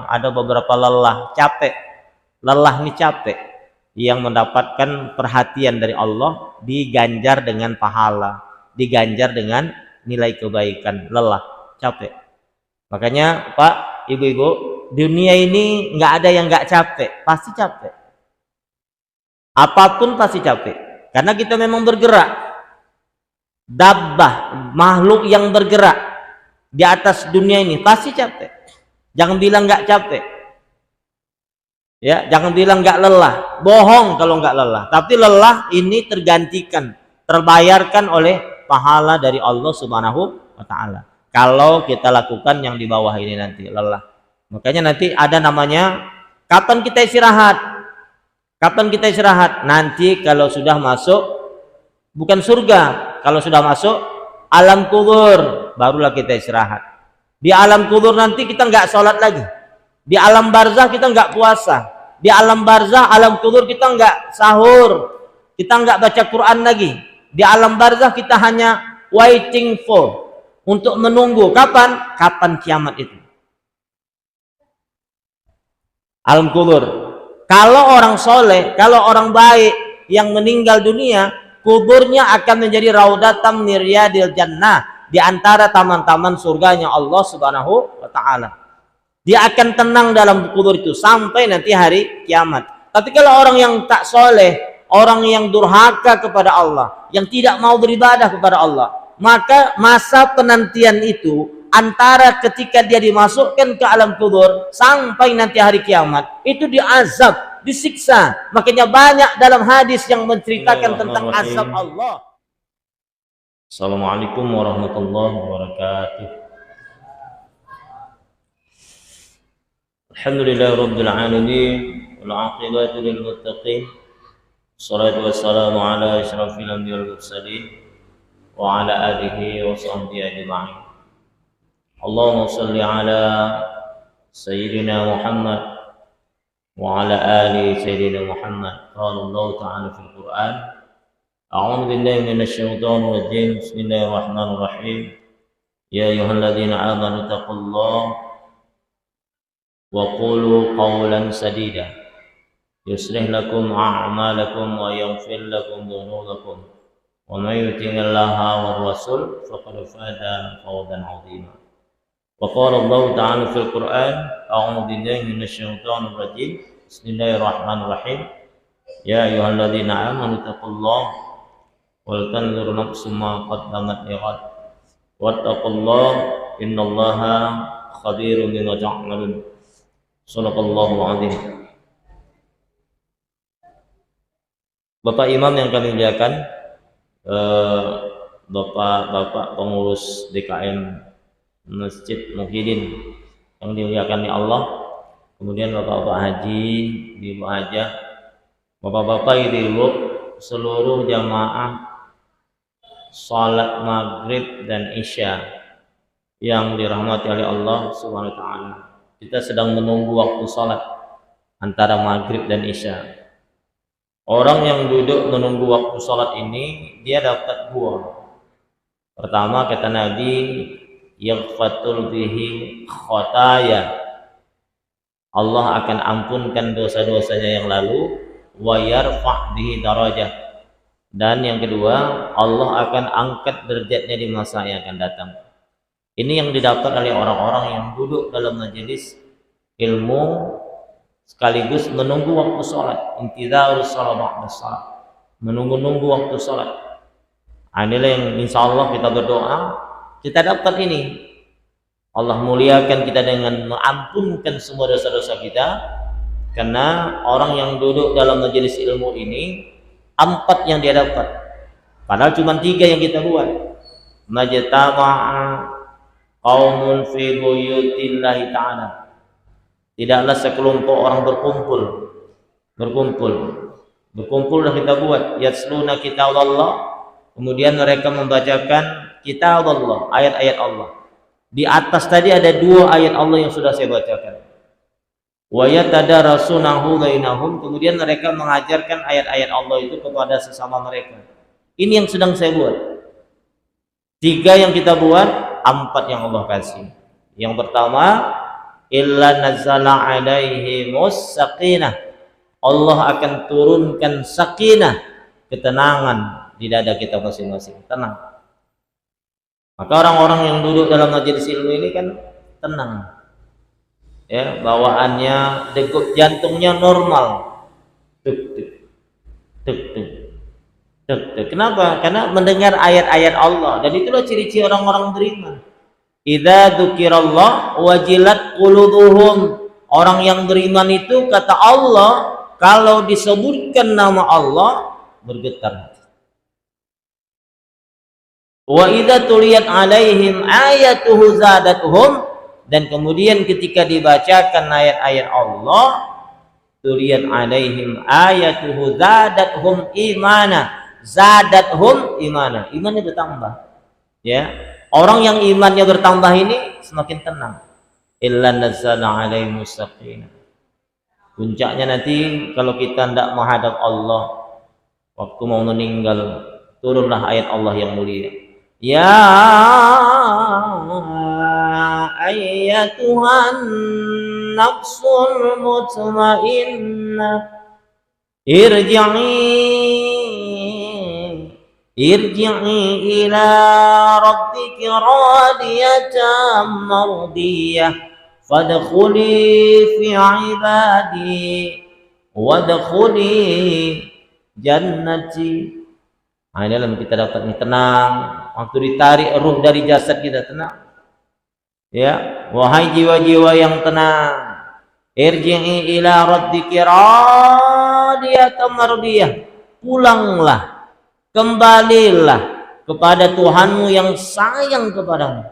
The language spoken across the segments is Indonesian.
ada beberapa lelah, capek. Lelah ini capek yang mendapatkan perhatian dari Allah, diganjar dengan pahala, diganjar dengan nilai kebaikan. Lelah, capek. Makanya Pak, Ibu-ibu, dunia ini nggak ada yang nggak capek, pasti capek. Apapun pasti capek, karena kita memang bergerak. Dabbah, makhluk yang bergerak di atas dunia ini pasti capek. Jangan bilang nggak capek, ya. Jangan bilang nggak lelah, bohong kalau nggak lelah. Tapi lelah ini tergantikan, terbayarkan oleh pahala dari Allah Subhanahu wa Ta'ala. Kalau kita lakukan yang di bawah ini nanti lelah. Makanya nanti ada namanya kapan kita istirahat. Kapan kita istirahat? Nanti kalau sudah masuk bukan surga, kalau sudah masuk alam kubur, barulah kita istirahat. Di alam kubur nanti kita nggak sholat lagi. Di alam barzah kita nggak puasa. Di alam barzah, alam kubur kita nggak sahur. Kita nggak baca Quran lagi. Di alam barzah kita hanya waiting for, untuk menunggu kapan kiamat itu. Alam kubur. Kalau orang soleh, kalau orang baik yang meninggal dunia, kuburnya akan menjadi raudatam miryadil jannah, di antara taman-taman surganya Allah Subhanahu wa Ta'ala. Dia akan tenang dalam kubur itu sampai nanti hari kiamat. Tapi kalau orang yang tak soleh, orang yang durhaka kepada Allah, yang tidak mau beribadah kepada Allah, maka masa penantian itu antara ketika dia dimasukkan ke alam kubur sampai nanti hari kiamat, itu diazab, disiksa. Makanya banyak dalam hadis yang menceritakan tentang azab Allah. Assalamualaikum warahmatullahi wabarakatuh. Alhamdulillahi rabbil alamin, wal 'aqibatu lil muttaqin. Wassalatu wassalamu ala asyrafil anbiya'i wal mursalin wa ala alihi wa sahbihi ajma'in. Allahumma shalli ala sayyidina Muhammad wa ala ali sayyidina Muhammad. Qala Allah ta'ala fil Qur'an, أعوذ بالله من الشيطان الرجيم. بسم الله الرحمن الرحيم. يا أيها الذين آمنوا اتقوا الله وقولوا قولا سديدا يصلح لكم أعمالكم ويغفر لكم ذنوبكم ومن يطع الله والرسول فقد فاز فوزا عظيما. وقال الله تعالى في القرآن أعوذ بالله من الشيطان الرجيم. بسم الله الرحمن الرحيم. يا أيها الذين آمنوا اتقوا الله وَلْتَنْظُرْ نَفْسٌ مَا قَدَّمَتْ لِغَدٍ وَاتَّقُوا اللَّهَ إِنَّ اللَّهَ خَبِيرٌ بِمَا تَعْمَلُونَ. Shadaqallahul azim. Bapak Imam yang kami muliakan, Bapak pengurus DKM Masjid Muhyiddin yang dimuliakan oleh Allah, kemudian Bapak-bapak haji, Ibu hajah, Bapak-bapak ibu, seluruh jamaah salat maghrib dan isya yang dirahmati oleh Allah Subhanahu wa Ta'ala. Kita sedang menunggu waktu salat antara maghrib dan isya. Orang yang duduk menunggu waktu salat ini, dia dapat dua. Pertama, kata Nabi, yaghfatul bihi khotaya, Allah akan ampunkan dosa-dosanya yang lalu, wa yarfa' bihi darajah, dan yang kedua, Allah akan angkat derajatnya di masa yang akan datang. Ini yang didapat oleh orang-orang yang duduk dalam majelis ilmu sekaligus menunggu waktu sholat, intizarus shalah ba'da shalah, menunggu-nunggu waktu sholat. Inilah yang insya Allah kita berdoa, kita dapat ini. Allah muliakan kita dengan mengampunkan semua dosa-dosa kita, karena orang yang duduk dalam majelis ilmu ini 4 yang dia dapat, padahal cuma 3 yang kita buat. Majtama'a qaumun fi buyutillahi ta'ala, tidaklah sekelompok orang berkumpul dan kita buat yasluna kitab Allah, kemudian mereka membacakan kitab Allah, ayat-ayat Allah. Di atas tadi ada 2 ayat Allah yang sudah saya bacakan. Wa yatadarasunahu bainahum, kemudian mereka mengajarkan ayat-ayat Allah itu kepada sesama mereka. Ini yang sedang saya buat. 3 yang kita buat, 4 yang Allah kasih. Yang pertama, illa nazzala alaihimus sakinah. Allah akan turunkan sakinah, ketenangan di dada kita masing-masing, tenang. Maka orang-orang yang duduk dalam majelis ilmu ini kan tenang, ya, bawaannya, degup jantungnya normal, tuk tuk tuk tuk tuk tuk. Kenapa? Karena mendengar ayat-ayat Allah, dan itulah ciri-ciri orang-orang beriman. Idza dzukirallah wajilat qulubuhum. Orang yang beriman itu, kata Allah, kalau disebutkan nama Allah bergetar. Wa idza tuliyat alaihim ayatuhu zadatuhum, dan kemudian ketika dibacakan ayat-ayat Allah, tuliyat alaihim ayatuhu zadatuhum imana. Zadathum imana, imannya bertambah, ya. Orang yang imannya bertambah ini semakin tenang. Illa nazzala alaihimus sakinah. Puncaknya nanti kalau kita tidak menghadap Allah waktu mau meninggal, turunlah ayat Allah yang mulia. Ya ayyatuhan nafsul mutmainnah irji'i ila rabbiki radiyatan mardiyah fadkhuli fi ibadi wadkhuli jannati. Nah, ini dalam kita dapat tenang waktu ditarik ruh dari jasad kita, tenang, ya. Wahai jiwa-jiwa yang tenang, irji'i ila rabbiki radiyatan mardiyah, pulanglah, kembalilah kepada Tuhanmu yang sayang kepadamu.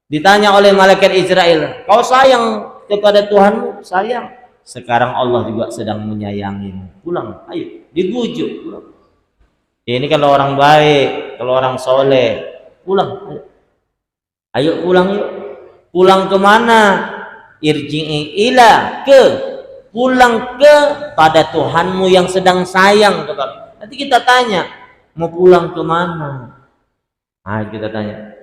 Ditanya oleh malaikat Israel, kau sayang kepada Tuhanmu? Sayang. Sekarang Allah juga sedang menyayangimu. Pulang, ayo, dibujuk, pulang. Ini kalau orang baik, kalau orang soleh, pulang, ayo, ayo pulang yuk. Pulang kemana? Irji'i ila, pulang kepada Tuhanmu yang sedang sayang kepada. Nanti kita tanya, mau pulang kemana? Nah, kita tanya,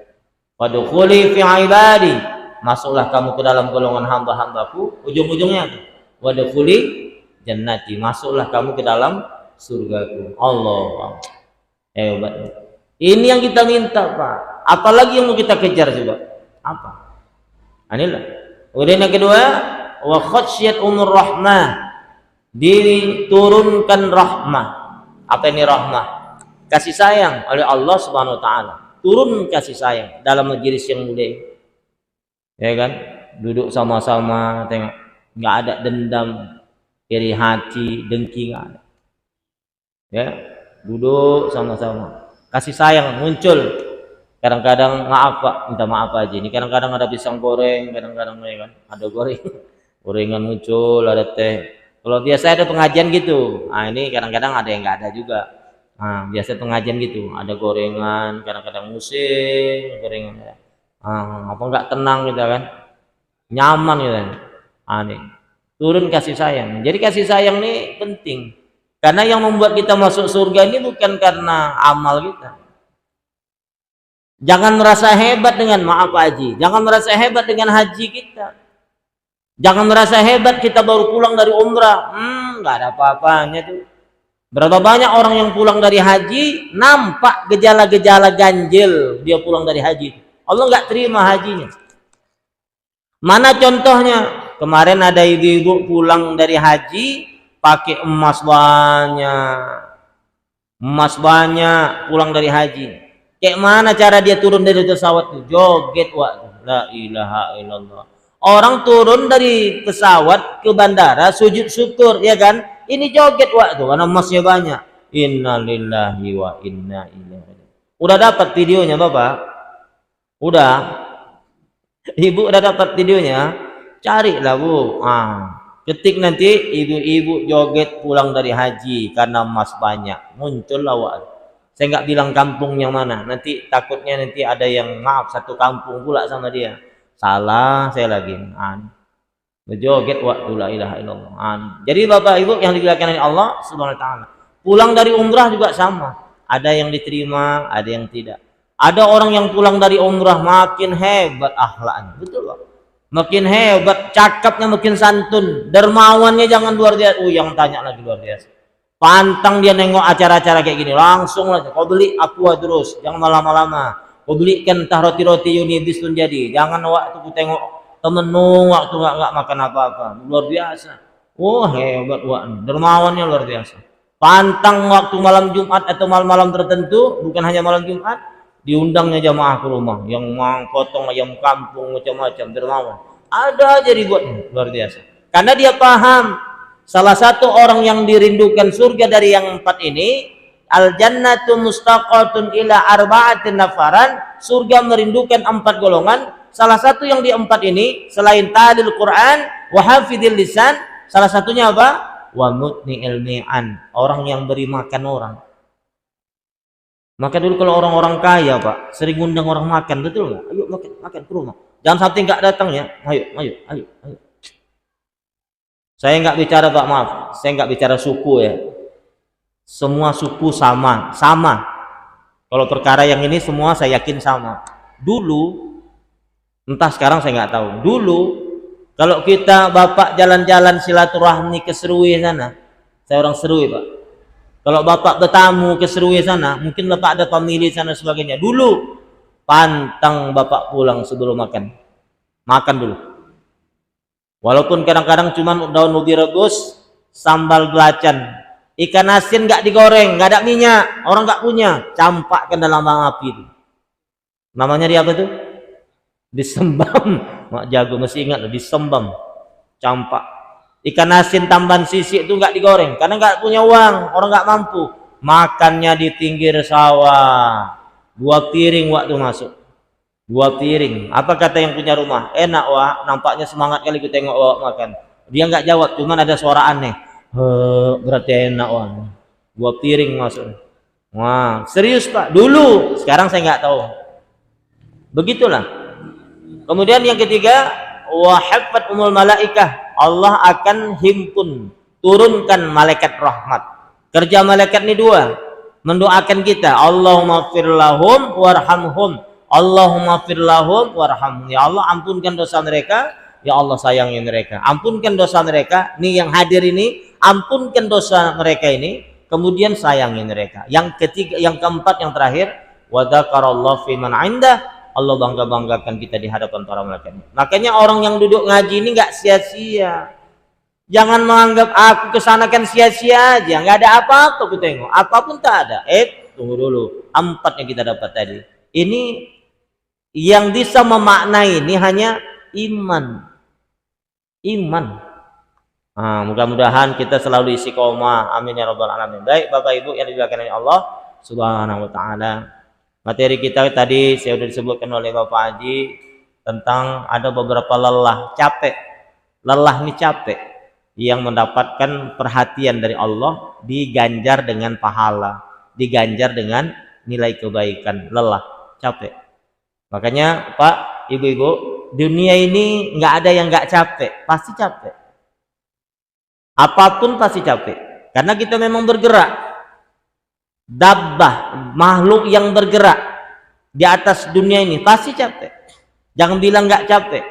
wadkhuli fi ibadi, masuklah kamu ke dalam golongan hamba-hambaku. Ujung-ujungnya wadkhuli jannati, masuklah kamu ke dalam surgaku. Allah, hebat. Ini yang kita minta, Pak. Apalagi yang mau kita kejar juga? Apa? Inilah. Kemudian yang kedua, wa khasyat umur rahmah, diturunkan rahmah. Apa ini rahmah? Kasih sayang oleh Allah Subhanahu wa taala. Turun kasih sayang dalam majelis yang mulia, ya kan? Duduk sama-sama, tengok, nggak ada dendam, iri hati, dengki, nggak ada, ya. Duduk sama-sama, kasih sayang muncul. Kadang-kadang maaf Pak, minta maaf aja. Ini kadang-kadang ada pisang goreng, kadang-kadang, ya kan, ada goreng, gorengan muncul, ada teh. Kalau biasa ada pengajian gitu, nah ini kadang-kadang ada yang nggak ada juga. Nah, biasa pengajian gitu, ada gorengan, kadang-kadang musik, gorengan, ya. Apa nggak tenang gitu kan, nyaman gitu kan. Nih, turun kasih sayang. Jadi kasih sayang ini penting, karena yang membuat kita masuk surga ini bukan karena amal kita. Jangan merasa hebat dengan, maaf Pak Haji, jangan merasa hebat dengan haji kita. Jangan merasa hebat kita baru pulang dari umrah, nggak ada apa-apanya tuh. Berapa banyak orang yang pulang dari haji nampak gejala-gejala ganjil dia pulang dari haji. Allah nggak terima hajinya. Mana contohnya? Kemarin ada ibu-ibu pulang dari haji pakai emas banyak pulang dari haji. Kayak mana cara dia turun dari pesawat tuh? Joget, wah, la ilaha illallah. Orang turun dari pesawat ke bandara sujud syukur, ya kan? Ini joget waktu karena emasnya banyak. Innalillahi wa inna ilaihi. Udah dapat videonya Bapak? Udah. Ibu udah dapat videonya? Carilah Bu. Ketik nanti ibu-ibu joget pulang dari haji karena emas banyak. Muncul waktu. Saya nggak bilang kampung yang mana. Nanti takutnya nanti ada yang maaf satu kampung pula sama dia. Salah saya lagi. Berjoget waktu la ilaha illallah. Jadi Bapak Ibu yang dimuliakan oleh Allah Subhanahu wa taala, pulang dari umrah juga sama. Ada yang diterima, ada yang tidak. Ada orang yang pulang dari umrah makin hebat akhlaknya. Betul Pak. makin hebat, cakapnya makin santun, dermawannya jangan luar biasa. Yang tanya lagi luar biasa. Pantang dia nengok acara-acara kayak gini, langsung aja kau beli aqua terus, jangan lama-lama. Kau belikan entah roti-roti Unibis pun jadi. Jangan waktu ku tengok temenung waktu nggak makan apa-apa. Luar biasa. Oh hebat wak, dermawannya luar biasa. Pantang waktu malam Jumat atau malam-malam tertentu, bukan hanya malam Jumat, diundangnya jamaah ke rumah yang potong ayam kampung macam-macam, dermawan. Ada aja dibuatnya, luar biasa. Karena dia paham salah satu orang yang dirindukan surga dari yang 4 ini, al jannatu mustaqatun ila arba'atin nafaran, surga merindukan 4 golongan. Salah satu yang di 4 ini selain talil Quran wa hafidil lisan, salah satunya apa? Wa mutni'il mi'an, orang yang beri makan orang. Maka dulu kalau orang-orang kaya Pak, sering undang orang makan, betul nggak? Ayo makan ke rumah. Jangan sampai nggak datang ya. Ayo. Saya nggak bicara Pak, maaf. Saya nggak bicara suku ya. Semua suku sama. Kalau perkara yang ini semua saya yakin sama. Dulu, entah sekarang saya nggak tahu. Dulu, kalau kita Bapak jalan-jalan silaturahmi ke Serui sana, saya orang Serui Pak. Kalau Bapak bertamu ke Serui sana, mungkin Bapak ada famili sana sebagainya. Dulu, pantang Bapak pulang sebelum makan. Makan dulu. Walaupun kadang-kadang cuma daun ubi rebus, sambal belacan, ikan asin nggak digoreng, nggak ada minyak, orang nggak punya, campakkan dalam api itu. Namanya dia apa tuh? Disembam. Mak jago masih ingat loh, disembam, campak. Ikan asin tambahan sisik itu nggak digoreng, karena nggak punya uang, orang nggak mampu. Makannya di pinggir sawah, 2 piring waktu masuk. 2 piring. Apa kata yang punya rumah? Enak wah, nampaknya semangat kali ku tengok wah makan. Dia nggak jawab, cuman ada suara aneh. Berarti enak wah. 2 piring masuk. Wah, serius Pak. Dulu, sekarang saya nggak tahu. Begitulah. Kemudian yang ketiga, wa haffat umul malaikah. Allah akan himpun, turunkan malaikat rahmat. Kerja malaikat ini 2, mendoakan kita. Allahumma fir lahum warhamhum. Allahumma fir lahum warhamhum. Ya Allah, ampunkan dosa mereka. Ya Allah, sayangi mereka. Ampunkan dosa mereka. Nih yang hadir ini, ampunkan dosa mereka ini. Kemudian sayangi mereka. Yang ketiga, yang keempat, yang terakhir, wa dzakarallahu fi man 'indah. Allah bangga-banggakan kita di hadapan para malaikat. Makanya orang yang duduk ngaji ini nggak sia-sia. Jangan menganggap aku kesana kan sia-sia aja. Nggak ada apa-apa aku tengok. Apapun tak ada. Tunggu dulu. 4 yang kita dapat tadi. Ini yang bisa memaknai ini hanya iman. Nah, mudah-mudahan kita selalu istiqomah. Amin ya rabbal alamin. Baik Bapak Ibu yang dimuliakan oleh Allah Subhanahu wa taala. Materi kita tadi saya sudah disebutkan oleh Bapak Haji tentang ada beberapa lelah, capek. Lelah ini capek yang mendapatkan perhatian dari Allah, diganjar dengan pahala, diganjar dengan nilai kebaikan. Lelah, capek. Makanya Pak, Ibu-ibu, dunia ini nggak ada yang nggak capek, pasti capek. Apapun pasti capek, karena kita memang bergerak. Dabbah, makhluk yang bergerak di atas dunia ini pasti capek. Jangan bilang nggak capek,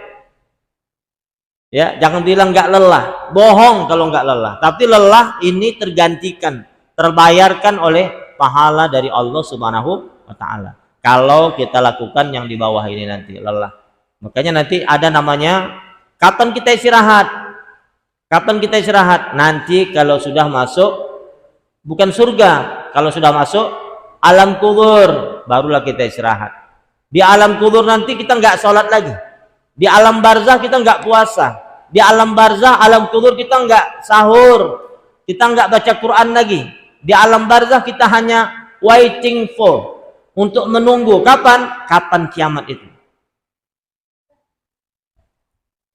ya. Jangan bilang nggak lelah, bohong kalau nggak lelah. Tapi lelah ini tergantikan, terbayarkan oleh pahala dari Allah Subhanahu wa Ta'ala. Kalau kita lakukan yang di bawah ini nanti lelah. Makanya nanti ada namanya kapan kita istirahat. Kapan kita istirahat? Nanti kalau sudah masuk bukan surga. Kalau sudah masuk alam kubur, barulah kita istirahat. Di alam kubur nanti kita nggak sholat lagi. Di alam barzah kita nggak puasa. Di alam barzah, alam kubur kita nggak sahur. Kita nggak baca Quran lagi. Di alam barzah kita hanya waiting for, untuk menunggu kapan kiamat itu.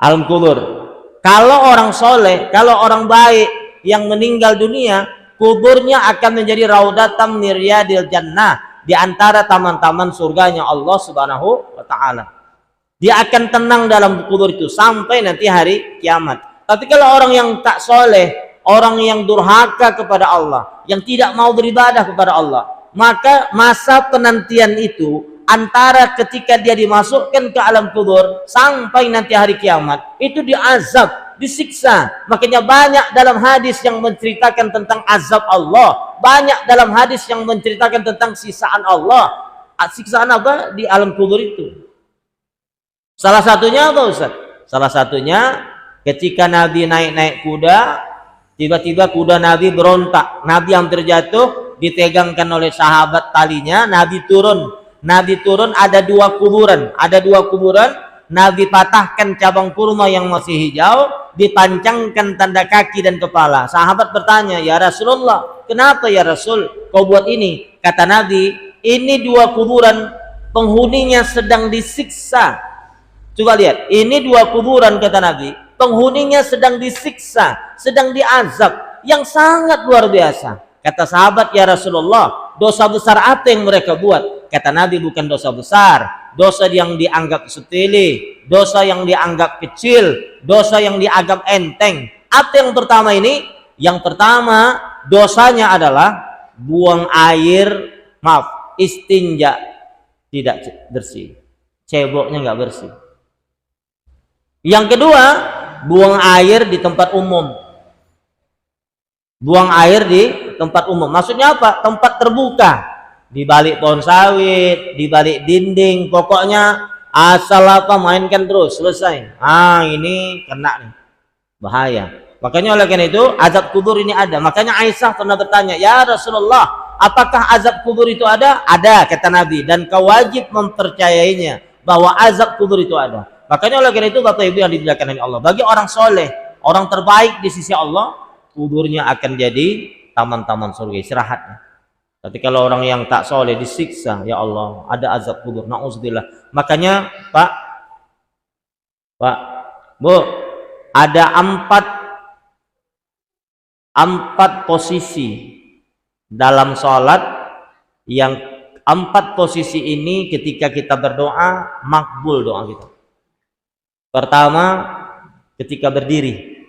Alam kubur. Kalau orang soleh, kalau orang baik yang meninggal dunia, kuburnya akan menjadi raudatam miryadil jannah, di antara taman-taman surganya Allah Subhanahu wa Ta'ala. Dia akan tenang dalam kubur itu sampai nanti hari kiamat. Tapi kalau orang yang tak soleh, orang yang durhaka kepada Allah, yang tidak mau beribadah kepada Allah, maka masa penantian itu antara ketika dia dimasukkan ke alam kubur sampai nanti hari kiamat itu diazab, disiksa. Makanya banyak dalam hadis yang menceritakan tentang azab Allah, banyak dalam hadis yang menceritakan tentang siksaan Allah. Siksaan apa di alam kubur itu? Salah satunya apa Ustaz? Salah satunya ketika Nabi naik kuda, tiba-tiba kuda Nabi berontak, Nabi hampir jatuh, ditegangkan oleh sahabat talinya, Nabi turun, ada dua kuburan, Nabi patahkan cabang kurma yang masih hijau, dipancangkan tanda kaki dan kepala. Sahabat bertanya, ya Rasulullah, kenapa ya Rasul kau buat ini? Kata Nabi, ini dua kuburan penghuninya sedang disiksa. Coba lihat, ini dua kuburan kata Nabi, penghuninya sedang disiksa, sedang diazab yang sangat luar biasa. Kata sahabat, ya Rasulullah, dosa besar apa yang mereka buat? Kata Nabi, bukan dosa besar, dosa yang dianggap sepele, dosa yang dianggap kecil, dosa yang dianggap enteng. Apa yang pertama ini? Yang pertama dosanya adalah buang air, istinja tidak bersih, ceboknya nggak bersih. Yang kedua, buang air di tempat umum. Buang air di tempat umum. Maksudnya apa? Tempat terbuka. Di balik pohon sawit, di balik dinding, pokoknya asal apa mainkan terus, selesai. Ini kena nih. Bahaya. Makanya oleh karena itu azab kubur ini ada. Makanya Aisyah pernah bertanya, "Ya Rasulullah, apakah azab kubur itu ada?" Ada, kata Nabi, dan kau wajib mempercayainya bahwa azab kubur itu ada. Makanya oleh karena itu Bapak Ibu yang dimuliakan oleh Allah, bagi orang soleh, orang terbaik di sisi Allah, kuburnya akan jadi taman-taman surga, istirahatnya. Tapi kalau orang yang tak soleh disiksa, ya Allah, ada azab kubur, na'udzubillah. Makanya Pak, Bu, ada empat posisi dalam sholat, yang 4 posisi ini ketika kita berdoa makbul doa kita. Pertama, ketika berdiri.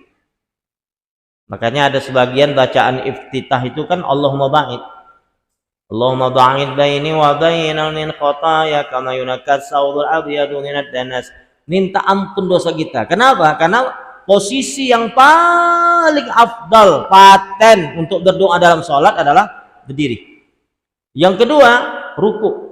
Makanya ada sebagian bacaan iftitah itu kan Allahumma ba'id baini wa bainal min khotaya kama yunakkas saudul abyadu minad danas. Minta ampun dosa kita. Kenapa? Karena posisi yang paling afdal, paten untuk berdoa dalam sholat adalah berdiri. Yang kedua, ruku.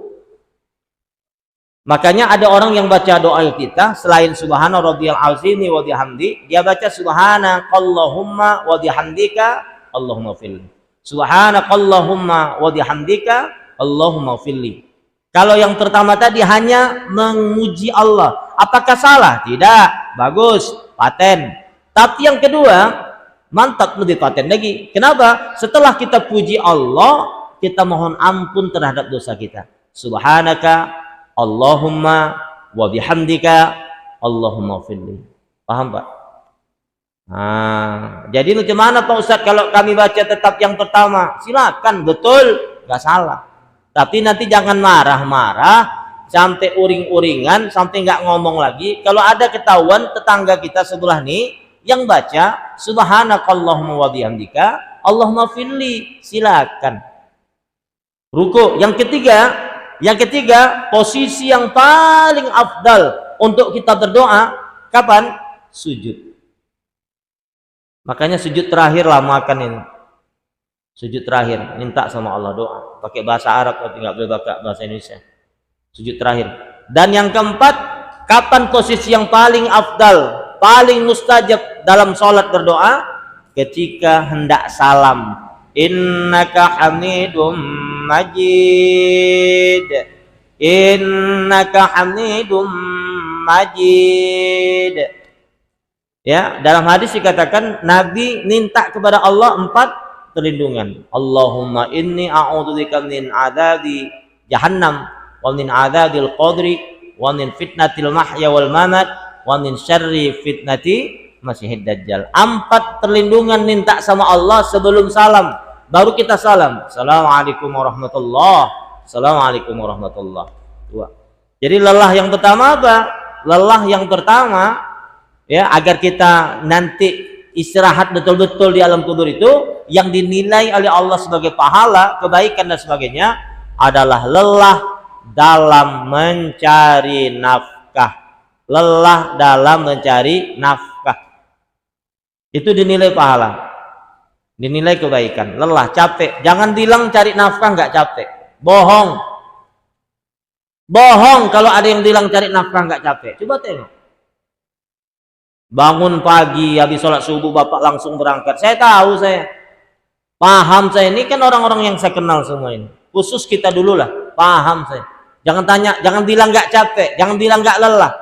Makanya ada orang yang baca doa kita selain subhana rabbiyal azimi wa bihamdi, dia baca subhanakallahumma wa bihamdika Allahumma filli. Subhanakallahumma wa bihamdika Allahumma filli. Kalau yang pertama tadi hanya memuji Allah, apakah salah? Tidak, bagus, paten. Tapi yang kedua, mantap, lebih paten lagi. Kenapa? Setelah kita puji Allah, kita mohon ampun terhadap dosa kita. Subhanaka Allahumma wa bihamdika Allahumma filli. Paham Pak? Jadi bagaimana Pak Ustadz kalau kami baca tetap yang pertama? Silakan, betul, nggak salah. Tapi nanti jangan marah-marah sampai uring-uringan, sampai nggak ngomong lagi. Kalau ada ketahuan tetangga kita sebelah nih yang baca subhanakallahumma wa bihamdika Allahumma filli, silakan. Ruku. Yang ketiga, posisi yang paling afdal untuk kita berdoa kapan? Sujud. Makanya sujud terakhir lamakan ini. Sujud terakhir, minta sama Allah doa. Pakai bahasa Arab, tapi nggak boleh pakai bahasa Indonesia. Sujud terakhir. Dan yang keempat, kapan posisi yang paling afdal, paling mustajab dalam sholat berdoa? Ketika hendak salam. Innaka hamidum majid, innaka hamidum majid. Ya, dalam hadis dikatakan Nabi minta kepada Allah 4 perlindungan. Allahumma inni a'udzubika min adzabi jahannam wa min adzabil qabri wa min fitnatil mahya wal mamat wa min syarri fitnati Masihid Dajjal. 4 perlindungan minta sama Allah sebelum salam. Baru kita salam. Assalamualaikum warahmatullahi. Assalamualaikum warahmatullahi. Jadi lelah yang pertama apa? Lelah yang pertama ya, agar kita nanti istirahat betul-betul di alam kubur itu yang dinilai oleh Allah sebagai pahala, kebaikan dan sebagainya adalah lelah dalam mencari nafkah. Lelah dalam mencari nafkah. Itu dinilai pahala. Dinilai kebaikan. Lelah, capek. Jangan bilang cari nafkah nggak capek. Bohong. Bohong kalau ada yang bilang cari nafkah nggak capek. Coba tengok. Bangun pagi, habis sholat subuh bapak langsung berangkat. Saya tahu, saya paham, saya ini kan orang-orang yang saya kenal semua ini. Khusus kita dulu lah, paham saya. Jangan tanya, jangan bilang nggak capek, jangan bilang nggak lelah.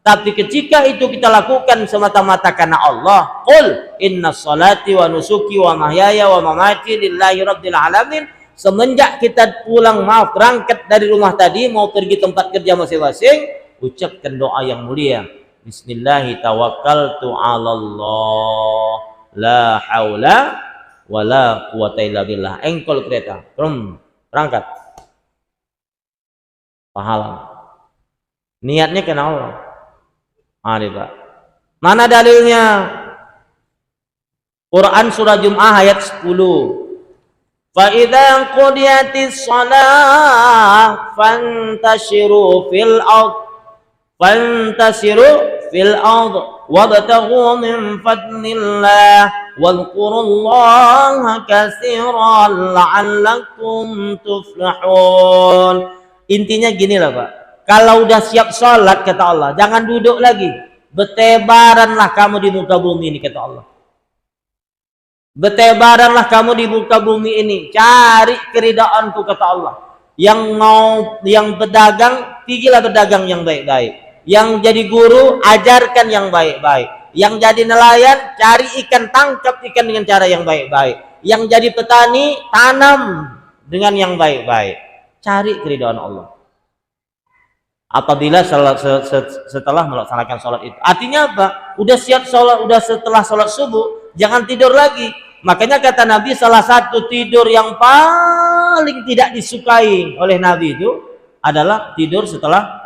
Tapi ketika itu kita lakukan semata-mata karena Allah, qul inna salati wa nusuki wa mahyaya wa mamati lillahi rabbil alamin. Semenjak kita pulang, berangkat dari rumah tadi mau pergi tempat kerja masing-masing, ucapkan doa yang mulia. Bismillahi tawakkaltu 'alallah la haula wala quwata illa billah. Engkol kereta, berangkat. Pahala. Niatnya karena Allah. Mari Pak. Mana dalilnya? Quran surah Jum'ah ayat 10. Fa idza qudiyatis shalah fantashiru fil ard wabtaghu min fadlillah wadhkurullaha katsiran la'allakum tuflihun. Intinya gini lah Pak. Kalau udah siap sholat kata Allah, jangan duduk lagi. Bertebaranlah kamu di muka bumi ini kata Allah. Bertebaranlah kamu di muka bumi ini, cari keridaanku kata Allah. Yang berdagang, pergilah berdagang yang baik-baik. Yang jadi guru, ajarkan yang baik-baik. Yang jadi nelayan, cari ikan, tangkap ikan dengan cara yang baik-baik. Yang jadi petani, tanam dengan yang baik-baik. Cari keridaan Allah. Apabila setelah melaksanakan sholat itu, artinya apa? Udah siap sholat, udah setelah sholat subuh, jangan tidur lagi. Makanya kata Nabi, salah satu tidur yang paling tidak disukai oleh Nabi itu adalah tidur setelah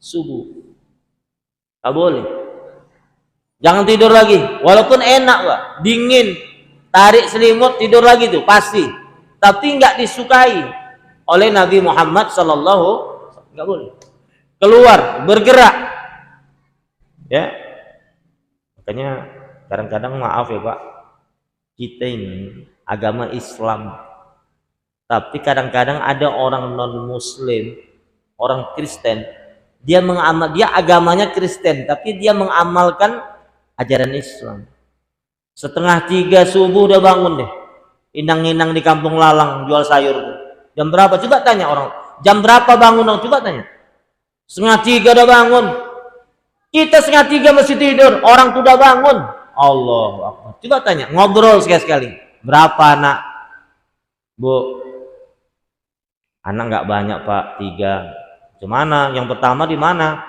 subuh. Tak boleh. Jangan tidur lagi, walaupun enak Pak, dingin, tarik selimut tidur lagi tuh pasti. Tapi nggak disukai oleh Nabi Muhammad Sallallahu, nggak boleh. Keluar, bergerak, ya. Makanya kadang-kadang maaf ya Pak, kita ini agama Islam, tapi kadang-kadang ada orang non Muslim, orang Kristen, dia agamanya Kristen, tapi dia mengamalkan ajaran Islam. 2:30 subuh udah bangun deh, inang-inang di Kampung Lalang jual sayur. Jam berapa? Coba tanya orang. Jam berapa bangun? Coba tanya. 2:30 udah bangun. Kita 2:30 masih tidur, orang tuh udah bangun. Allahu Akbar. Coba tanya, ngobrol sekali-sekali. Berapa anak? Bu, anak nggak banyak Pak, 3. Gimana? Yang pertama di mana?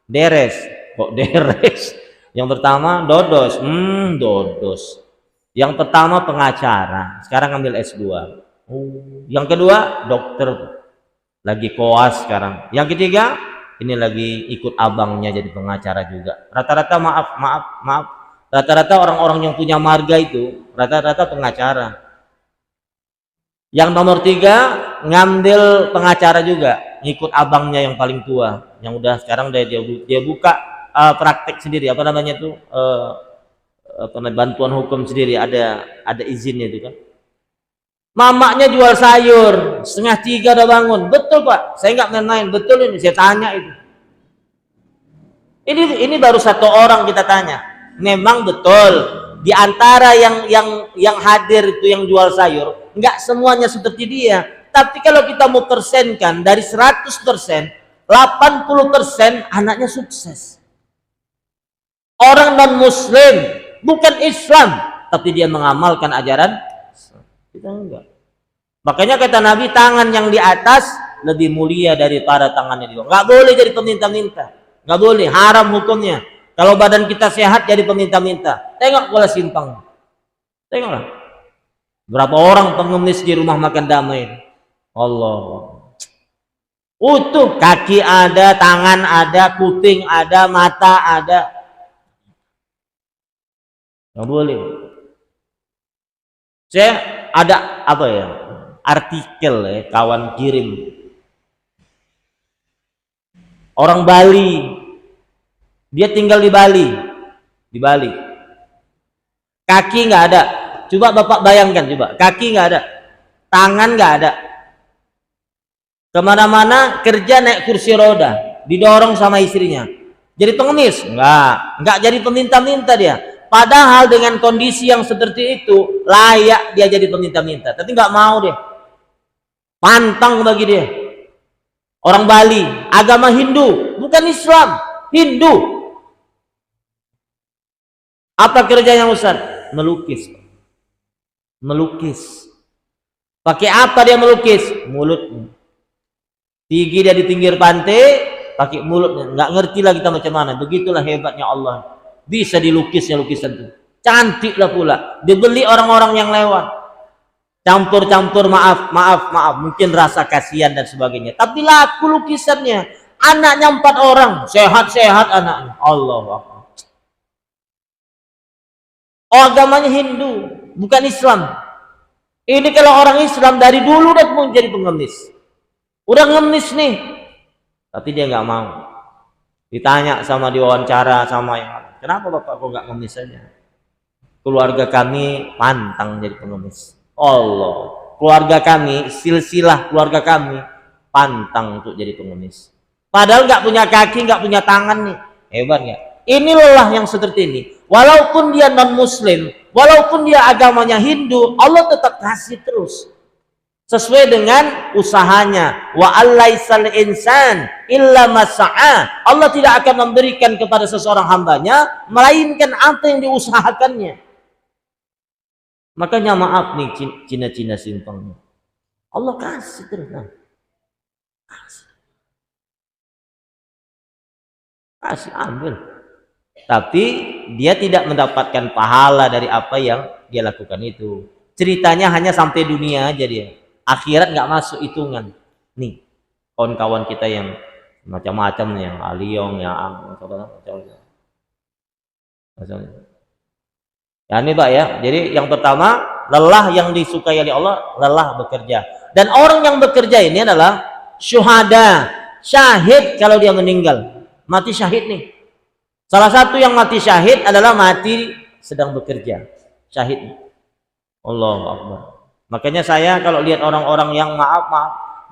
Deres. Kok deres? Yang pertama dodos. Dodos. Yang pertama pengacara, sekarang ambil S2. Yang kedua dokter, lagi koas sekarang. Yang ketiga ini lagi ikut abangnya jadi pengacara juga. Rata-rata maaf, rata-rata orang-orang yang punya marga itu rata-rata pengacara. Yang nomor 3 ngambil pengacara juga, ngikut abangnya yang paling tua, yang udah sekarang dia buka praktek sendiri, apa namanya itu, bantuan hukum sendiri, ada izinnya itu kan. Mamaknya jual sayur, 2:30 udah bangun. Betul Pak, saya nggak main-main, betul ini, saya tanya itu. Ini baru 1 orang kita tanya. Memang betul, di antara yang hadir itu yang jual sayur, nggak semuanya seperti dia. Tapi kalau kita mau persenkan dari 100%, 80% anaknya sukses. Orang non Muslim, bukan Islam, tapi dia mengamalkan ajaran. Kita enggak. Makanya kata Nabi, tangan yang di atas lebih mulia daripada tangannya di bawah. Enggak boleh jadi peminta-minta. Enggak boleh, haram hukumnya. Kalau badan kita sehat jadi peminta-minta. Tengok bola simpang. Tengoklah. Berapa orang pengemis di rumah makan damai. Allah. Utuh, kaki ada, tangan ada, kuping ada, mata ada. Enggak boleh. Saya ada apa ya, artikel ya, kawan kirim Orang Bali, dia tinggal di Bali, di Bali. Kaki nggak ada. Coba Bapak bayangkan, coba kaki nggak ada, tangan nggak ada. Kemana-mana kerja naik kursi roda, didorong sama istrinya. Jadi pengemis? Nggak jadi peminta-minta dia. Padahal dengan kondisi yang seperti itu layak dia jadi peminta-minta, tapi nggak mau dia. Pantang bagi dia. Orang Bali, agama Hindu, bukan Islam, Hindu. Apa kerjanya Ustaz? Melukis. Melukis. Pakai apa dia melukis? Mulutnya. Tinggi dia di pinggir pantai, pakai mulutnya. Nggak ngerti lah kita macam mana. Begitulah hebatnya Allah. Bisa dilukisnya lukisan itu. Cantik lah pula. Dibeli orang-orang yang lewat. Campur-campur maaf. Mungkin rasa kasihan dan sebagainya. Tapi laku lukisannya. Anaknya 4 orang. Sehat-sehat anaknya. Allah Akbar. Oh, agamanya Hindu, bukan Islam. Ini kalau orang Islam dari dulu udah mau jadi pengemis. Udah ngemis nih. Tapi dia nggak mau. Ditanya sama diwawancara sama yang lain. Kenapa Bapak kok nggak ngemis saja? Keluarga kami pantang jadi pengemis. Allah. Keluarga kami, silsilah keluarga kami pantang untuk jadi pengemis. Padahal nggak punya kaki, nggak punya tangan nih. Hebat nggak? Ini lelah yang seperti ini. Walaupun dia non-muslim, walaupun dia agamanya Hindu, Allah tetap kasih terus. Sesuai dengan usahanya. Wa allaisal insan illa masa'a. Allah tidak akan memberikan kepada seseorang hambanya melainkan apa yang diusahakannya. Makanya maaf nih Cina-Cina simpang. Allah kasih terus. Kasih ambil. Tapi dia tidak mendapatkan pahala dari apa yang dia lakukan itu. Ceritanya hanya sampai dunia aja dia. Akhirat nggak masuk hitungan. Nih, kawan-kawan kita yang macam-macam nih, yang Aliong, yang ya ini Pak ya. Jadi yang pertama, lelah yang disukai oleh Allah, lelah bekerja. Dan orang yang bekerja ini adalah syuhada, syahid kalau dia meninggal. Mati syahid nih. Salah satu yang mati syahid adalah mati sedang bekerja. Syahid. Allahu Akbar. Makanya saya kalau lihat orang-orang yang maaf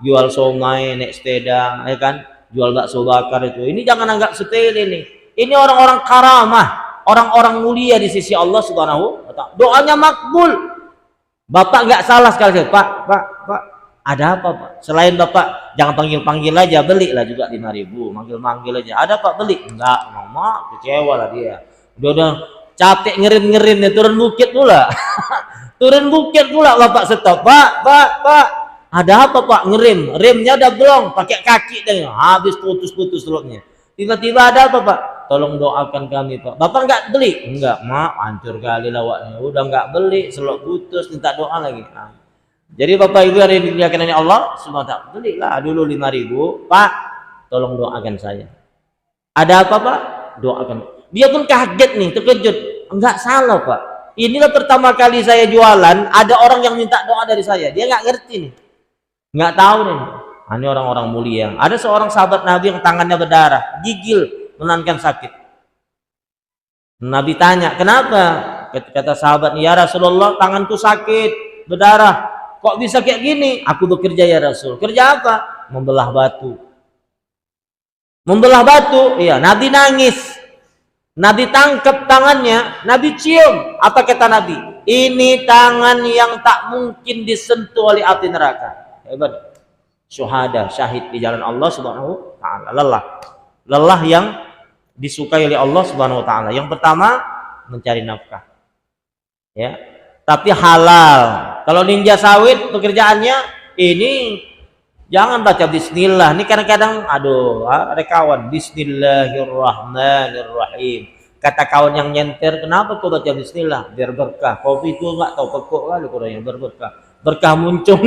jual somai, naik sepeda, ya kan, jual bakso bakar itu, ini jangan anggap sepele nih. Ini orang-orang karamah, orang-orang mulia di sisi Allah Subhanahu wa Ta'ala. Doanya makbul. Bapak nggak salah sekali, Pak. Ada apa Pak? Selain Bapak jangan panggil-panggil aja, belilah juga 5.000, manggil-manggil aja. Ada Pak beli? Enggak, mama kecewa lah dia. Udah capek ngerin-ngerin nih, turun bukit pula. Turun bukit pula Bapak stop. Pak. Ada apa Pak? Ngerem. Remnya udah belum, pakai kaki deh. Habis putus-putus rotnya. Tiba-tiba ada apa Pak? Tolong doakan kami Pak. Bapak enggak beli? Enggak, Mak, hancur kali lawaknya. Udah enggak beli, selok putus, minta doa lagi. Jadi Bapak Ibu yang dimuliakan oleh Allah Subhanahu wa Ta'ala, belilah dulu 5.000, Pak, tolong doakan saya. Ada apa Pak? Doakan. Dia pun kaget nih, terkejut. Enggak salah Pak. Inilah pertama kali saya jualan, ada orang yang minta doa dari saya. Dia nggak ngerti nih, nggak tahu nih. Ini orang-orang mulia. Ada seorang sahabat Nabi yang tangannya berdarah, gigil, menankan sakit. Nabi tanya, kenapa? Kata sahabat, ya Rasulullah, tanganku sakit, berdarah. Kok bisa kayak gini? Aku bekerja ya Rasul. Kerja apa? Membelah batu. Membelah batu? Iya. Nabi nangis. Nabi tangkap tangannya. Nabi cium. Apa kata Nabi? Ini tangan yang tak mungkin disentuh oleh api neraka. Hebat. Syuhada, syahid di jalan Allah Subhanahu wa Ta'ala. Lelah. Lelah yang disukai oleh Allah Subhanahu wa Ta'ala. Yang pertama, mencari nafkah. Ya. Tapi halal. Kalau ninja sawit pekerjaannya ini jangan baca bismillah. Ini kadang-kadang ada kawan bismillahirrahmanirrahim. Kata kawan yang nyenter, kenapa kau baca bismillah? Biar berkah. Kopi itu enggak tahu pekok kali kurang yang berberkah. Berkah muncul.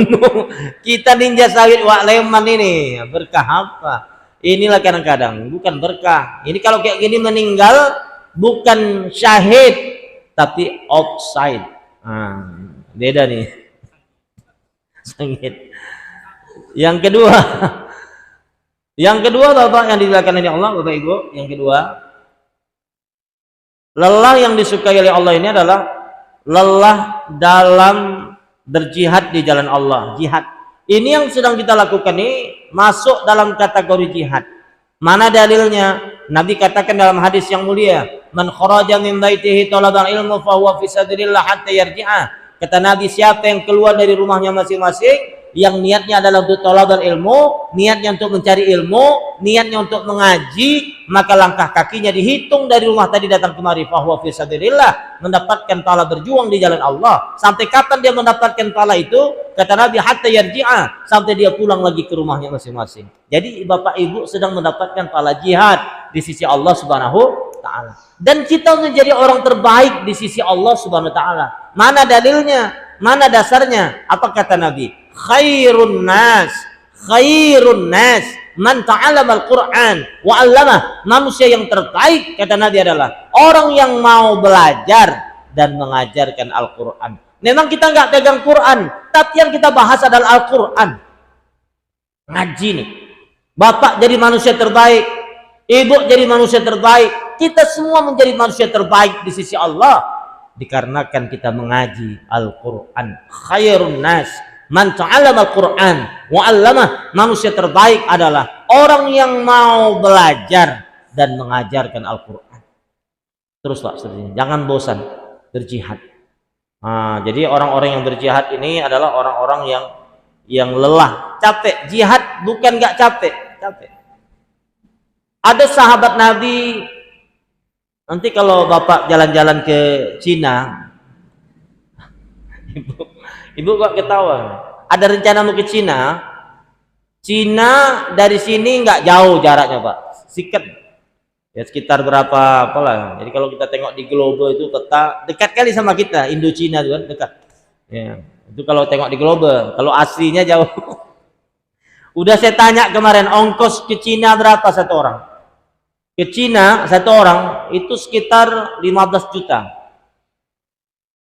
Kita ninja sawit wak leman ini. Berkah apa? Inilah kadang-kadang bukan berkah. Ini kalau kayak gini meninggal bukan syahid tapi offside. Beda nih. Sengit. Yang kedua, Yang kedua, Bapak yang dilakukan oleh Allah, Bapak Ibu, yang kedua, lelah yang disukai oleh Allah ini adalah lelah dalam berjihad di jalan Allah. Jihad ini yang sedang kita lakukan ini masuk dalam kategori jihad. Mana dalilnya? Nabi katakan dalam hadis yang mulia, man kharaja min baitihi talaban ilmu fa huwa fi sadrillah hatta yarji'a. Kata Nabi, siapa yang keluar dari rumahnya masing-masing yang niatnya adalah untuk talabul ilmu, niatnya untuk mencari ilmu, niatnya untuk mengaji, maka langkah kakinya dihitung dari rumah tadi datang kemari, fahuwa fi sabilillah, mendapatkan pahala berjuang di jalan Allah. Sampai kapan dia mendapatkan pahala itu? Kata Nabi, hatta yarji'a, sampai dia pulang lagi ke rumahnya masing-masing. Jadi Bapak Ibu sedang mendapatkan pahala jihad di sisi Allah Subhanahu taala. Dan kita menjadi orang terbaik di sisi Allah Subhanahu wa taala. Mana dalilnya? Mana dasarnya? Apa kata Nabi? Khairun nas man ta'allama al-Qur'an wa 'allamah. Manusia yang terbaik kata Nabi adalah orang yang mau belajar dan mengajarkan Al-Qur'an. Memang kita nggak pegang Quran, tapi yang kita bahas adalah Al-Qur'an. Ngaji nih. Bapak jadi manusia terbaik, ibu jadi manusia terbaik, kita semua menjadi manusia terbaik di sisi Allah dikarenakan kita mengaji Al-Qur'an. Khairun nas man ta'allama al-Qur'an wa 'allamah. Manusia terbaik adalah orang yang mau belajar dan mengajarkan Al-Qur'an. Terus Pak, seterusnya. Jangan bosan berjihad. Jadi orang-orang yang berjihad ini adalah orang-orang yang lelah, capek. Jihad bukan enggak capek. Ada sahabat Nabi, nanti kalau Bapak jalan-jalan ke Cina, Ibu kok ketawa? Ada rencana mau ke Cina? Cina dari sini nggak jauh jaraknya Pak, sikat. Ya sekitar berapa apalah. Jadi kalau kita tengok di Globe itu peta dekat kali sama kita, Indo-Cina itu kan dekat. Ya, itu kalau tengok di Globe, kalau aslinya jauh. Udah saya tanya kemarin, ongkos ke Cina berapa satu orang? Ke Cina satu orang itu sekitar 15 juta.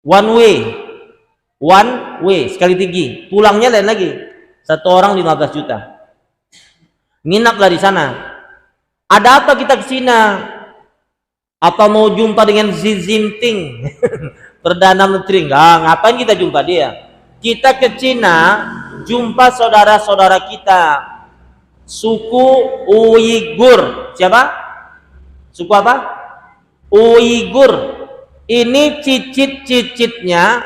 One way sekali tinggi, pulangnya lain lagi. Satu orang 15 juta. Nginaplah di sana. Ada apa kita ke Cina? Apa mau jumpa dengan Xi Jinping? Perdana Menteri? Ngapain kita jumpa dia? Kita ke Cina jumpa saudara-saudara kita, suku Uighur. Siapa? Suku apa? Uighur. Ini cicit-cicitnya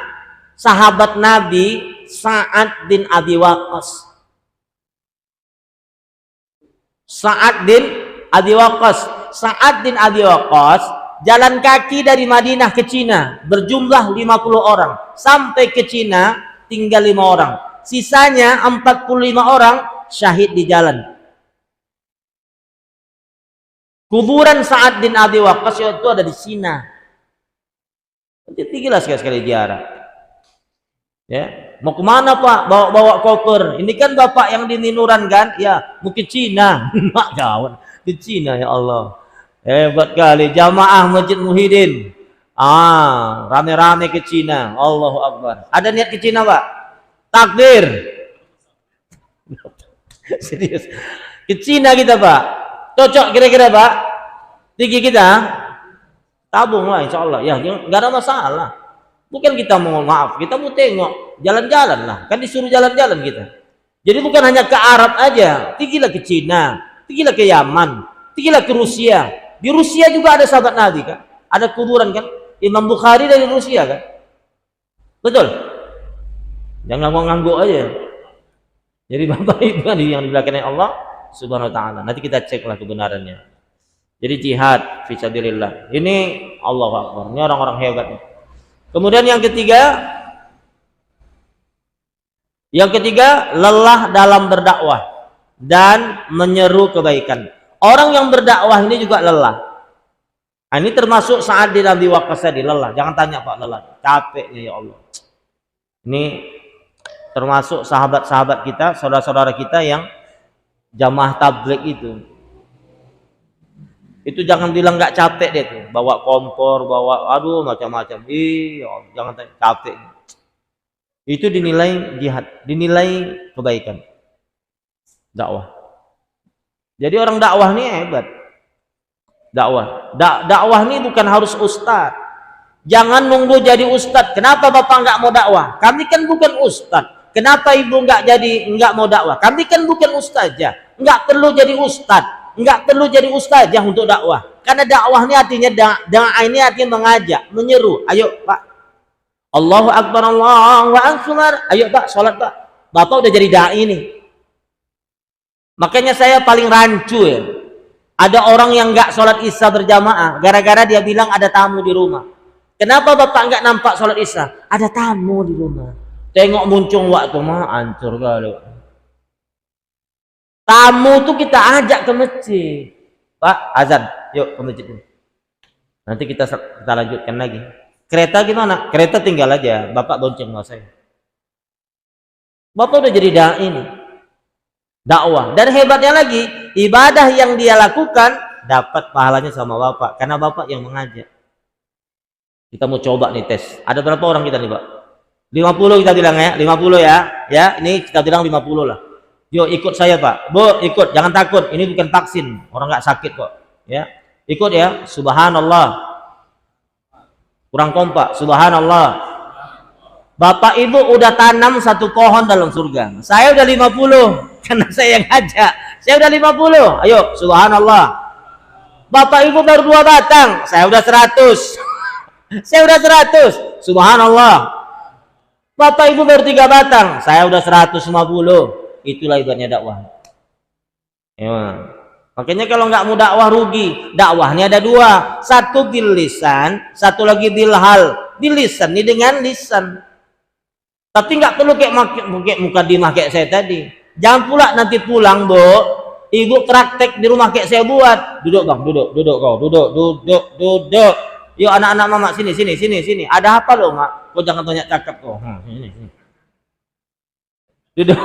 sahabat Nabi Sa'ad bin Abi Waqqas. Sa'ad bin Abi Waqqas jalan kaki dari Madinah ke Cina berjumlah 50 orang. Sampai ke Cina tinggal 5 orang. Sisanya 45 orang syahid di jalan. Kuburan Sa'ad bin Abi Waqqas itu ada di Cina. Nanti tinggilah sekali-sekali ziarah. Ya, mau kemana Pak? Bawa koper. Ini kan Bapak yang di Ninuran kan? Ya, mau ke Cina. Mak jauh ke Cina ya Allah. Hebat kali jamaah Masjid Muhyiddin. Rame-rame ke Cina. Allahu Akbar. Ada niat ke Cina Pak? Takbir. Serius. Ke Cina kita Pak. Cocok kira-kira Pak? Tinggi kita? Tabung lah insya Allah. Ya, nggak ada masalah. Bukan kita mau maaf, kita mau tengok, jalan-jalan lah. Kan disuruh jalan-jalan kita. Jadi bukan hanya ke Arab aja, pergilah ke Cina, pergilah ke Yaman, pergilah ke Rusia. Di Rusia juga ada sahabat Nabi kan, ada kuburan kan. Imam Bukhari dari Rusia kan, betul. Jangan ngangguk aja. Jadi Bapak Ibu yang dibelakangnya Allah Subhanahu Wa Taala. Nanti kita ceklah kebenarannya. Jadi jihad fisabilillah. Ini Allahu Akbar. Ini orang-orang hebat. Kemudian yang ketiga lelah dalam berdakwah dan menyeru kebaikan. Orang yang berdakwah ini juga lelah. Ini termasuk Sa'ad bin Abi Waqqas tadi lelah. Jangan tanya Pak lelah, capeknya ya Allah. Ini termasuk sahabat-sahabat kita, saudara-saudara kita yang jamaah tabligh itu. Itu jangan bilang nggak capek deh tuh, bawa kompor, bawa macam-macam. Jangan capek. Itu dinilai jihad, dinilai kebaikan dakwah. Jadi orang dakwah ini hebat. Dakwah ini bukan harus ustadz. Jangan nunggu jadi ustadz. Kenapa bapak nggak mau dakwah? Kami kan bukan ustadz. Kenapa ibu nggak mau dakwah? Kami kan bukan ustazah. Nggak perlu jadi ustadz. Nggak perlu jadi ustazah untuk dakwah. Karena dakwah ini artinya ini artinya mengajak, menyeru. Ayo pak. Allahu Akbar, Allahu Akbar. Ayo pak, sholat pak. Bapak udah jadi dai nih. Makanya saya paling rancu ya. Ada orang yang nggak sholat isya berjamaah gara-gara dia bilang ada tamu di rumah. Kenapa bapak nggak nampak sholat isya? Ada tamu di rumah. Tengok muncul waktu mah hancur kali. Tamu tuh kita ajak ke masjid. Pak, azan, yuk ke masjid. Nanti kita lanjutkan lagi. Kereta gimana? Kereta tinggal aja, bapak bonceng sama saya. Bapak udah jadi dai nih. Dakwah. Dan hebatnya lagi, ibadah yang dia lakukan dapat pahalanya sama bapak karena bapak yang mengajak. Kita mau coba nih tes. Ada berapa orang kita nih, Pak? 50 kita bilang ya, 50 ya. Ya, ini kita bilang 50 lah. Yuk ikut saya, Pak. Bu, ikut, jangan takut. Ini bukan vaksin. Orang nggak sakit kok. Ya. Ikut ya. Subhanallah. Kurang kompak. Subhanallah. Bapak Ibu udah tanam satu pohon dalam surga. Saya udah 50 karena saya yang ngajak. Saya udah 50. Ayo, subhanallah. Bapak Ibu baru 2 batang. Saya udah 100. Saya udah 100. Subhanallah. Bapak Ibu baru 3 batang. Saya udah 150. Itulah ibaratnya dakwah. Ya. Makanya kalau nggak mau dakwah rugi. Dakwahnya ada 2. Satu bil lisan, satu lagi bil hal. Bil lisan ini dengan lisan. Tapi nggak perlu kayak mukadimah kayak saya tadi. Jangan pula nanti pulang, Bu. Ibu praktek di rumah kayak saya buat. Duduk, Bang, duduk kau. Duduk. Yuk anak-anak mama sini. Ada apa lo, Mak? Kau jangan banyak cakap kau. Sini. Duduk.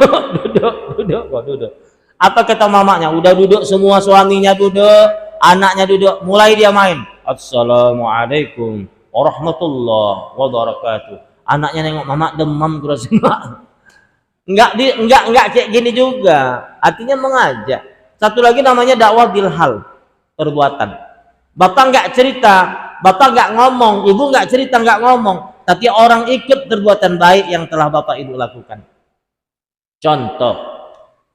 Apa kata mamanya? Udah duduk semua, suaminya duduk, anaknya duduk. Mulai dia main. Assalamualaikum warahmatullahi wabarakatuh. Anaknya nengok mama demam terus. Enggak kayak gini juga. Artinya mengajak. Satu lagi namanya dakwah bil hal, perbuatan. Bapak nggak cerita, bapak nggak ngomong, ibu nggak cerita, nggak ngomong, tapi orang ikut perbuatan baik yang telah bapak ibu lakukan. Contoh,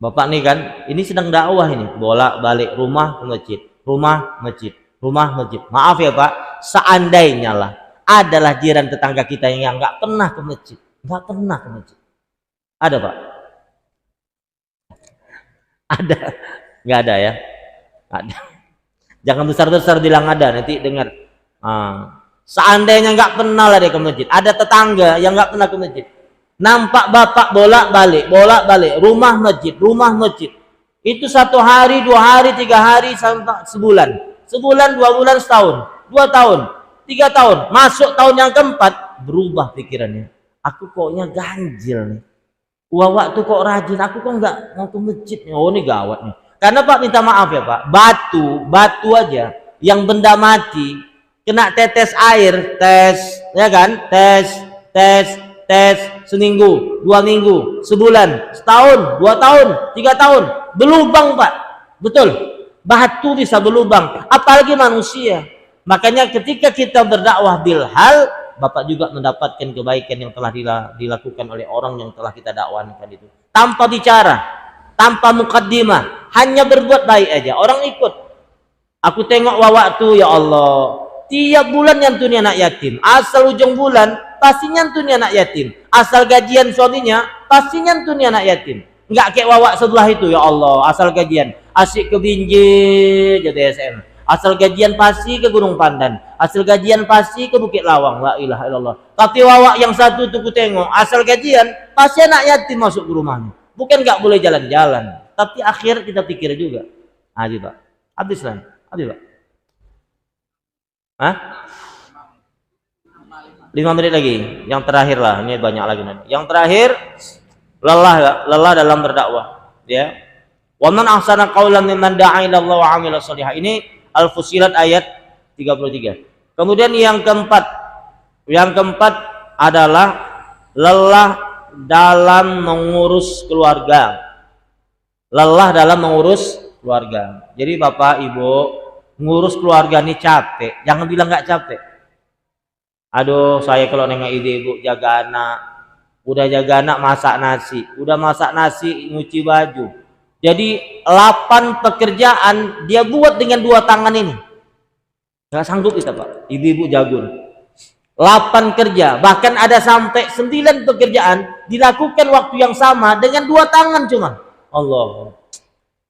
bapak nih kan, ini sedang dakwah ini, bolak-balik rumah ke masjid, rumah masjid. Maaf ya Pak, seandainya lah adalah jiran tetangga kita yang nggak pernah ke masjid, ada Pak? Ada? Nggak ada ya? Ada. Jangan besar-besar bilang ada, nanti dengar. Seandainya nggak pernah lah dia ke masjid, ada tetangga yang nggak pernah ke masjid, nampak bapak bolak-balik, rumah masjid. Itu 1 hari, 2 hari, 3 hari sampai sebulan, 2 bulan, setahun, 2 tahun, 3 tahun, masuk tahun yang keempat, berubah pikirannya. Aku koknya ganjil nih. Waktu kok rajin, aku kok nggak mau ke masjid. Oh ini gawat nih. Karena Pak minta maaf ya Pak, batu aja, yang benda mati, kena tetes air, tes, ya kan, tes, seminggu, 2 minggu, sebulan, setahun, 2 tahun, 3 tahun, berlubang Pak, betul, batu bisa berlubang, apalagi manusia. Makanya ketika kita berdakwah bil hal, Bapak juga mendapatkan kebaikan yang telah dilakukan oleh orang yang telah kita dakwakan itu. Tanpa bicara, tanpa mukaddimah, hanya berbuat baik aja, orang ikut. Aku tengok waktu ya Allah, tiap bulan nyantuni anak yatim, asal ujung bulan pasti nyantuni anak yatim, asal gajian suaminya pasti nyantuni anak yatim. Enggak kayak wawak sebelah itu, ya Allah, asal gajian asik ke Binjai jadi SM, asal gajian pasti ke Gunung Pandan, asal gajian pasti ke Bukit Lawang, la ilaha illallah. Tapi wawak yang satu tuh ku tengok, asal gajian pasti anak yatim masuk ke rumahnya. Bukan nggak boleh jalan-jalan, tapi akhir kita pikir juga. Habis Pak, habis Pak. 5 menit lagi, yang terakhir lah, ini banyak lagi nanti. Yang terakhir, lelah dalam berdakwah, ya. Wa man ahsana qaulan mimman da'a ila Allah wa 'amila shalihan. Ini Al-Fussilat ayat 33. Kemudian yang keempat adalah lelah dalam mengurus keluarga. keluarga. Jadi bapak ibu ngurus keluarga nih capek, jangan bilang nggak capek. Aduh, saya kalau nengok ibu jaga anak, udah jaga anak masak nasi, udah masak nasi nyuci baju. Jadi 8 pekerjaan dia buat dengan 2 tangan ini. Nggak sanggup kita pak, ibu-ibu jago. 8 kerja, bahkan ada sampai 9 pekerjaan dilakukan waktu yang sama dengan 2 tangan cuma. Allah.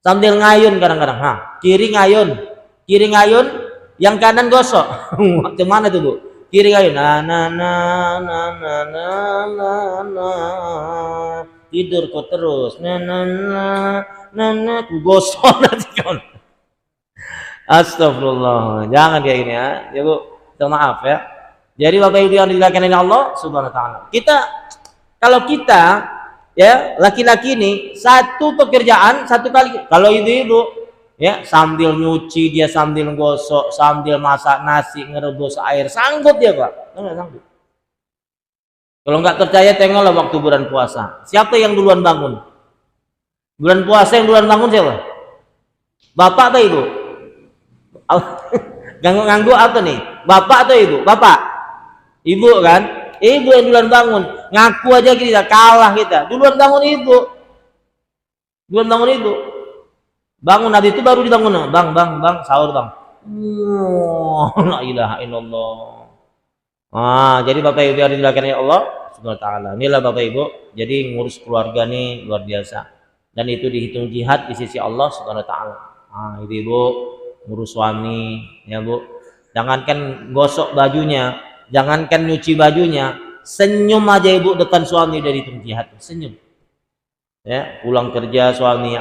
Sambil ngayun kadang-kadang. Kiri ngayun, yang kanan gosok. Cuman itu bu, kiri ngayun. Tidur kok terus. Ku gosok nanti kawan. Astagfirullah, jangan kayak gini ya. Ya bu, maaf ya. Jadi bapak ibu yang dilakukan oleh Allah Subhanahu Wa Taala. Kalau kita ya laki-laki ini 1 pekerjaan 1 kali. Kalau ibu-ibu ya sambil nyuci dia sambil gosok sambil masak nasi ngerebus air sanggup dia pak? Enggak sanggup. Kalau nggak percaya tengoklah waktu bulan puasa. Siapa yang duluan bangun? Bulan puasa yang duluan bangun siapa? Bapak atau ibu? Ganggu apa nih? Bapak atau ibu? Bapak. Ibu kan? Ibu yang duluan bangun. Ngaku aja kita kalah kita. Duluan bangun ibu. Bangun habis itu baru dibangun. Bang, sahur bang. La ilaha illallah. Jadi bapak ibu yang dilakukan oleh Allah Subhanahu Wa Taala. Inilah bapak ibu. Jadi ngurus keluarga nih luar biasa. Dan itu dihitung jihad di sisi Allah Subhanahu Wa Taala. Ibu ngurus suami, ya bu. Jangankan gosok bajunya, jangankan nyuci bajunya, senyum aja ibu depan suami dari hitung jihad. Senyum. Ya, pulang kerja suami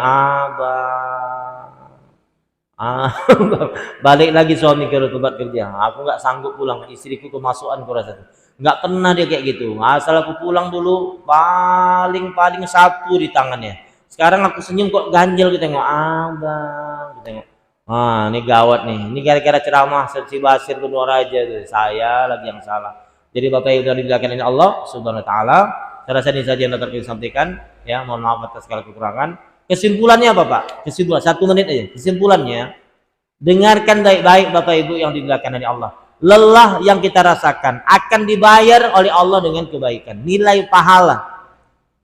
balik lagi suami ke tempat kerja. Aku nggak sanggup pulang, istriku kemasukan kurasa. Nggak pernah dia kayak gitu. Asal aku pulang dulu, paling sapu di tangannya. Sekarang aku senyum kok ganjel gitu tengok abang, tengok. Ini gawat nih. Ini gara-gara ceramah si Basir bin Waraja tuh. Saya lagi yang salah. Jadi bapak ibu yang dilakukan oleh Allah Subhanahu Wa Taala. Saya rasa ini saja yang dapat kita sampaikan. Ya, mohon maaf atas segala kekurangan. Kesimpulannya apa Pak? Kesimpulan 1 menit aja. Kesimpulannya, dengarkan baik-baik bapak ibu yang dilakukan oleh Allah. Lelah yang kita rasakan akan dibayar oleh Allah dengan kebaikan. Nilai pahala.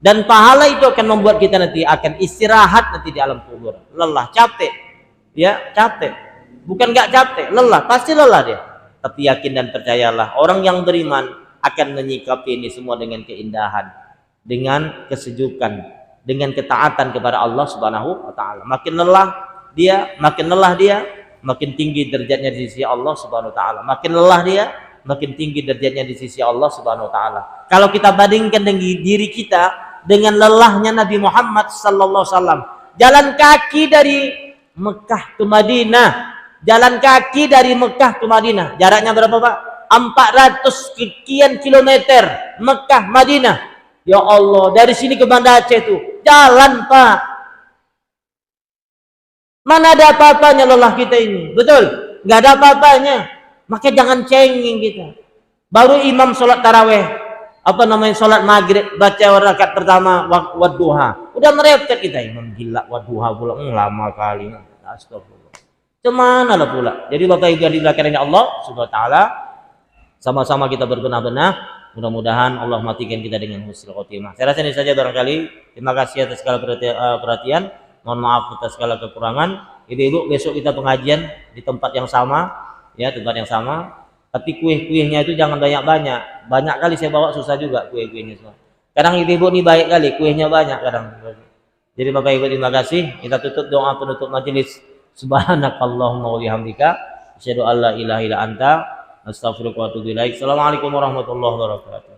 Dan pahala itu akan membuat kita nanti akan istirahat nanti di alam kubur. Lelah, capek. Ya, capek. Bukan nggak capek, lelah. Pasti lelah dia. Tapi yakin dan percayalah, orang yang beriman akan menyikapi ini semua dengan keindahan, dengan kesejukan, dengan ketaatan kepada Allah Subhanahu Wa Taala. Makin lelah dia, makin tinggi derajatnya di sisi Allah Subhanahu Wa Taala. Makin lelah dia, makin tinggi derajatnya di sisi Allah Subhanahu Wa Taala. Kalau kita bandingkan dengan diri kita dengan lelahnya Nabi Muhammad sallallahu alaihi wasallam, jalan kaki dari Mekah ke Madinah, jaraknya berapa Pak? 400 sekian kilometer, Mekah Madinah. Ya Allah, dari sini ke Banda Aceh itu jalan Pak. Mana ada apa-apanya lelah kita ini, betul? Nggak ada apa-apanya. Maka jangan cengeng kita. Baru imam sholat taraweh, sholat maghrib, baca rakaat pertama wadduha. Udah merepet kita, imam gila wadduha pula, lama kali. Astagfirullah. Cemana lah pula. Jadi bapak ibu yang dilakukan oleh Allah Subhanahu Wa Taala, sama-sama kita berbenah-benah. Mudah-mudahan Allah matikan kita dengan husnul khotimah. Saya rasa ini saja barangkali. Terima kasih atas segala perhatian. Mohon maaf atas segala kekurangan. Ibu-ibu, besok kita pengajian di tempat yang sama, ya, Tapi kue-kuenya itu jangan banyak-banyak. Banyak kali saya bawa susah juga kue-kuenya semua. Kadang ibu-ibu ini baik kali, kuenya banyak kadang. Jadi Bapak Ibu terima kasih. Kita tutup doa penutup majelis. Subhanakallahumma wa bihamdika asyhadu an la ilaha illa anta astaghfiruka wa atubu ilaik. Assalamualaikum warahmatullahi wabarakatuh.